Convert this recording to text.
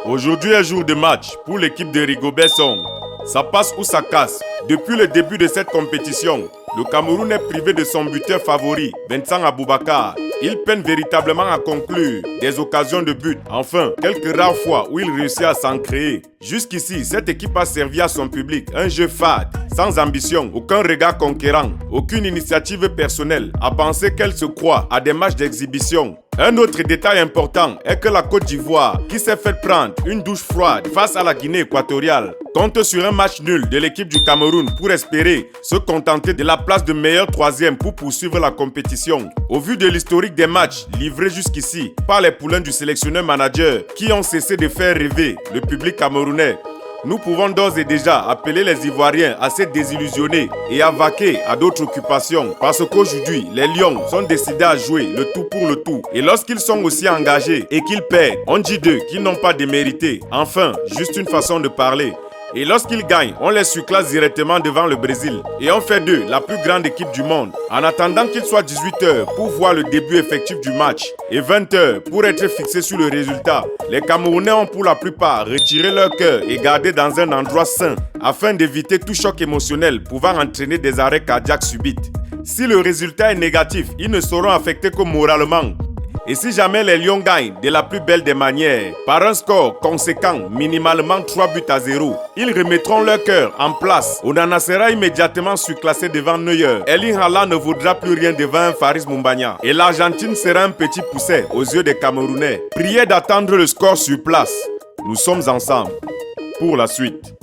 Aujourd'hui est jour de match pour l'équipe de Rigobert Song. Ça passe ou ça casse. Depuis le début de cette compétition, le Cameroun est privé de son buteur favori, Vincent Aboubakar. Il peine véritablement à conclure des occasions de but. Enfin, quelques rares fois où il réussit à s'en créer. Jusqu'ici, cette équipe a servi à son public un jeu fade, sans ambition, aucun regard conquérant, aucune initiative personnelle, à penser qu'elle se croit à des matchs d'exhibition. Un autre détail important est que la Côte d'Ivoire, qui s'est fait prendre une douche froide face à la Guinée équatoriale, compte sur un match nul de l'équipe du Cameroun pour espérer se contenter de la place de meilleur troisième pour poursuivre la compétition. Au vu de l'historique des matchs livrés jusqu'ici par les poulains du sélectionneur-manager qui ont cessé de faire rêver le public camerounais, nous pouvons d'ores et déjà appeler les Ivoiriens à se désillusionner et à vaquer à d'autres occupations parce qu'aujourd'hui, les Lions sont décidés à jouer le tout pour le tout. Et lorsqu'ils sont aussi engagés et qu'ils perdent, on dit d'eux qu'ils n'ont pas démérité. Enfin, juste une façon de parler. Et lorsqu'ils gagnent, on les surclasse directement devant le Brésil. Et on fait d'eux la plus grande équipe du monde. En attendant qu'il soit 18h pour voir le début effectif du match et 20h pour être fixés sur le résultat, les Camerounais ont pour la plupart retiré leur cœur et gardé dans un endroit sain afin d'éviter tout choc émotionnel pouvant entraîner des arrêts cardiaques subites. Si le résultat est négatif, ils ne seront affectés que moralement. Et si jamais les Lions gagnent de la plus belle des manières, par un score conséquent, minimalement 3-0, ils remettront leur cœur en place. Onana sera immédiatement surclassé devant Neuer. Erling Haaland ne vaudra plus rien devant un Faris Moumbagna. Et l'Argentine sera un petit pousset aux yeux des Camerounais. Priez d'attendre le score sur place. Nous sommes ensemble pour la suite.